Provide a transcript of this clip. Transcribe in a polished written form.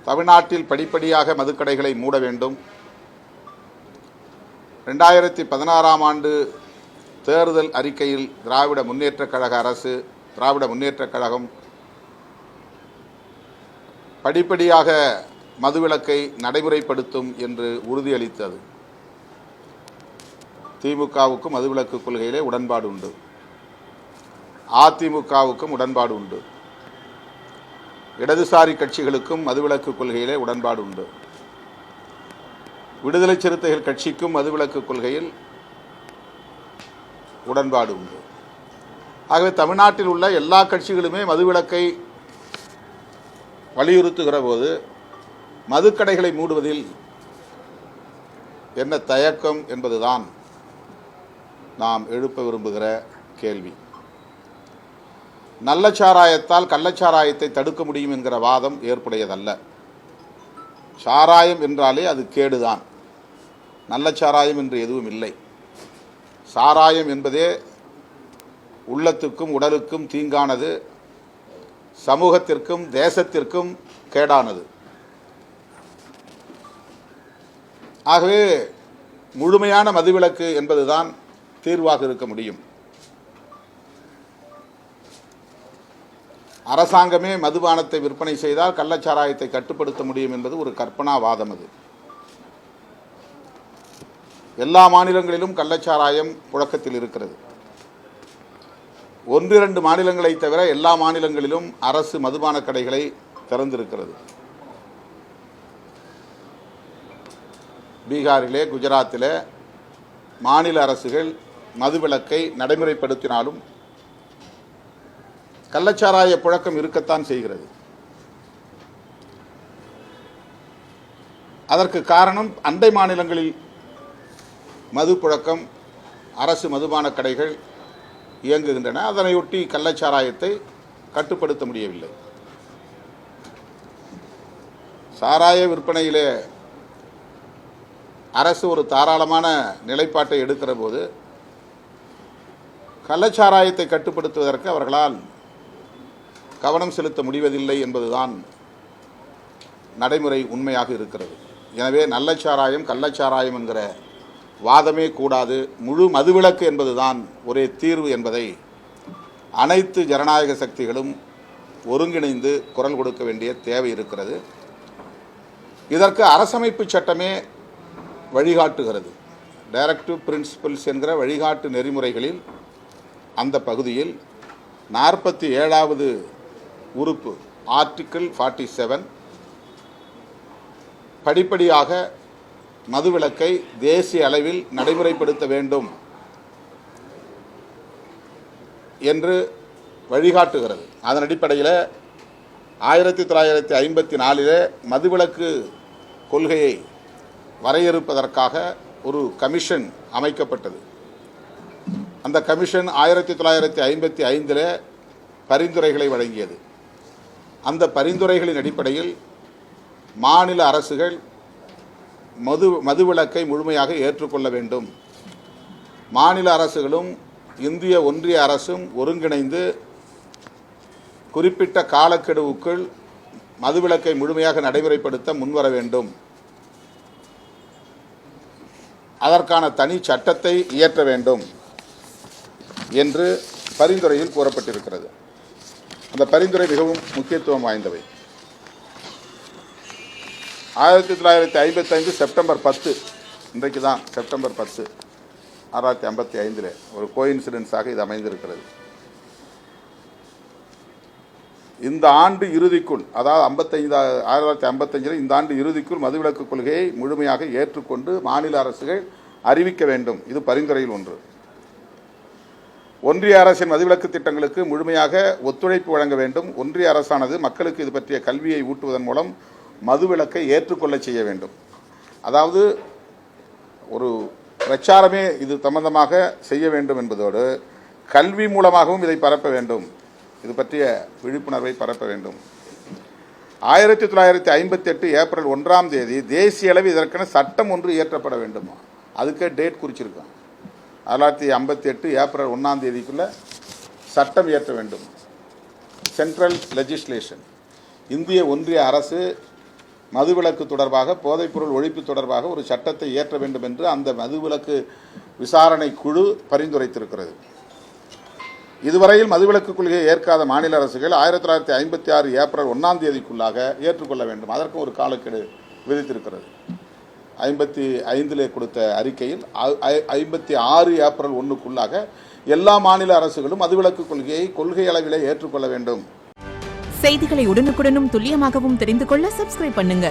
தமிழ்நாட்டில் படிப்படியாக மதுக்கடைகளை மூட வேண்டும். 2016ஆம் ஆண்டு தேர்தல் அறிக்கையில் திராவிட முன்னேற்றக் கழக அரசு, திராவிட முன்னேற்றக் கழகம் படிப்படியாக மதுவிலக்கை நடைமுறைப்படுத்தும் என்று உறுதியளித்தது. திமுகவுக்கும் மதுவிலக்கு கொள்கையிலே உடன்பாடு உண்டு, அதிமுகவுக்கும் உடன்பாடு உண்டு, இடதுசாரி கட்சிகளுக்கும் மதுவிலக்கு கொள்கையிலே உடன்பாடு உண்டு, விடுதலை சிறுத்தைகள் கட்சிக்கும் மதுவிலக்கு கொள்கையில் உடன்பாடு உண்டு. ஆகவே தமிழ்நாட்டில் உள்ள எல்லா கட்சிகளுமே மதுவிலக்கை வலியுறுத்துகிற போது மதுக்கடைகளை மூடுவதில் என்ன தயக்கம் என்பதுதான் நாம் எழுப்ப விரும்புகிற கேள்வி. நல்ல சாராயத்தால் கள்ளச்சாராயத்தை தடுக்க முடியும் என்கிற வாதம் ஏற்புடையதல்ல. சாராயம் என்றாலே அது கேடுதான். நல்ல சாராயம் என்று எதுவும் இல்லை. சாராயம் என்பதே உள்ளத்துக்கும் உடலுக்கும் தீங்கானது, சமூகத்திற்கும் தேசத்திற்கும் கேடானது. ஆகவே முழுமையான மதுவிலக்கு என்பதுதான் தீர்வாக இருக்க முடியும். அரசாங்கமே மதுபானத்தை விற்பனை செய்தால் கள்ளச்சாராயத்தை கட்டுப்படுத்த முடியும் என்பது ஒரு கற்பனாவாதம். அது எல்லா மாநிலங்களிலும் கள்ளச்சாராயம் புழக்கத்தில் இருக்கிறது. 1-2 மாநிலங்களை தவிர எல்லா மாநிலங்களிலும் அரசு மதுபான கடைகளை திறந்திருக்கிறது. பீகாரிலே, குஜராத்திலே மாநில அரசுகள் மதுவிலக்கை நடைமுறைப்படுத்தினாலும் கள்ளச்சாராய புழக்கம் இருக்கத்தான் செய்கிறது. அதற்கு காரணம் அண்டை மாநிலங்களில் மது புழக்கம், அரசு மதுபான கடைகள் இயங்குகின்றன. அதனையொட்டி கள்ளச்சாராயத்தை கட்டுப்படுத்த முடியவில்லை. சாராய விற்பனையிலே அரசு ஒரு தாராளமான நிலைப்பாட்டை எடுக்கிற போது கள்ளச்சாராயத்தை கட்டுப்படுத்துவதற்கு அவர்களால் கவனம் செலுத்த முடிவதில்லை என்பதுதான் நடைமுறை உண்மையாக இருக்கிறது. எனவே நல்ல சாராயம் கள்ளச்சாராயம் என்கிற வாதமே கூடாது. முழு மதுவிலக்கு என்பதுதான் ஒரே தீர்வு என்பதை அனைத்து ஜனநாயக சக்திகளும் ஒருங்கிணைந்து குரல் கொடுக்க வேண்டிய தேவை இருக்கிறது. இதற்கு அரசமைப்பு சட்டமே வழிகாட்டுகிறது. டைரக்டிவ் பிரின்சிபல்ஸ் என்கிற வழிகாட்டு நெறிமுறைகளில் அந்த பகுதியில் 47வது உறுப்பு ஆர்டிக்கிள் 47 படிப்படியாக மதுவிலக்கை தேசிய அளவில் நடைமுறைப்படுத்த வேண்டும் என்று வழிகாட்டுகிறது. அதன் அடிப்படையில் 1954 மதுவிலக்கு கொள்கையை வரையறுப்பதற்காக ஒரு கமிஷன் அமைக்கப்பட்டது. அந்த கமிஷன் 1955 பரிந்துரைகளை வழங்கியது. அந்த பரிந்துரைகளின் அடிப்படையில் மாநில அரசுகள் மதுவிலக்கை முழுமையாக ஏற்றுக்கொள்ள வேண்டும். மாநில அரசுகளும் இந்திய ஒன்றிய அரசும் ஒருங்கிணைந்து குறிப்பிட்ட காலக்கெடுவுக்குள் மதுவிலக்கை முழுமையாக நடைமுறைப்படுத்த முன்வர வேண்டும். அதற்கான தனி சட்டத்தை இயற்ற வேண்டும் என்று பரிந்துரையில் கூறப்பட்டிருக்கிறது. அந்த பரிந்துரை மிகவும் முக்கியத்துவம் வாய்ந்தவை. 1955 செப்டம்பர் 10, இன்றைக்கு தான் செப்டம்பர் 10, 1955 ஒரு கோயின்சிடென்ஸாக இது அமைந்திருக்கிறது. இந்த ஆண்டு இறுதிக்குள், அதாவது 1955 இந்த ஆண்டு இறுதிக்குள் மதுவிலக்கு கொள்கையை முழுமையாக ஏற்றுக்கொண்டு மாநில அரசுகள் அறிவிக்க வேண்டும். இது பரிந்துரையில் ஒன்று. ஒன்றிய அரசின் மதுவிலக்கு திட்டங்களுக்கு முழுமையாக ஒத்துழைப்பு வழங்க வேண்டும். ஒன்றிய அரசானது மக்களுக்கு இது பற்றிய கல்வியை ஊட்டுவதன் மூலம் மதுவிலக்கை ஏற்றுக்கொள்ள செய்ய வேண்டும். அதாவது ஒரு பிரச்சாரமே இது சம்பந்தமாக செய்ய வேண்டும் என்பதோடு கல்வி மூலமாகவும் இதை பரப்ப வேண்டும். இது பற்றிய விழிப்புணர்வை பரப்ப வேண்டும். 1958 ஏப்ரல் 1ஆம் தேதி தேசிய அளவில் இதற்கென சட்டம் ஒன்று இயற்றப்பட வேண்டும். அதுக்கே டேட் குறிச்சிருக்கோம். 1958 ஏப்ரல் 1ஆம் தேதிக்குள்ள சட்டம் இயற்ற வேண்டும். Central legislation. இந்திய ஒன்றிய அரசு மதுவிலக்கு தொடர்பாக, போதைப்பொருள் ஒழிப்பு தொடர்பாக ஒரு சட்டத்தை இயற்ற வேண்டும் என்று அந்த மதுவிலக்கு விசாரணை குழு பரிந்துரைத்திருக்கிறது. இதுவரையில் மதுவிலக்கு கொள்கையை ஏற்காத மாநில அரசுகள் 1956 ஏப்ரல் 1ஆம் தேதிக்குள்ளாக ஏற்றுக்கொள்ள வேண்டும். அதற்கு ஒரு காலக்கெடு விதித்திருக்கிறது. 55 கொடுத்த அறிக்கையில் 56 ஏப்ரல் 1க்குள்ளாக எல்லா மாநில அரசுகளும் மதுவிலக்கு கொள்கையை கொள்கை அளவிலே ஏற்றுக்கொள்ள வேண்டும். செய்திகளை உடனுக்குடனும் துல்லியமாகவும் தெரிந்து கொள்ள சப்ஸ்கிரைப் பண்ணுங்க.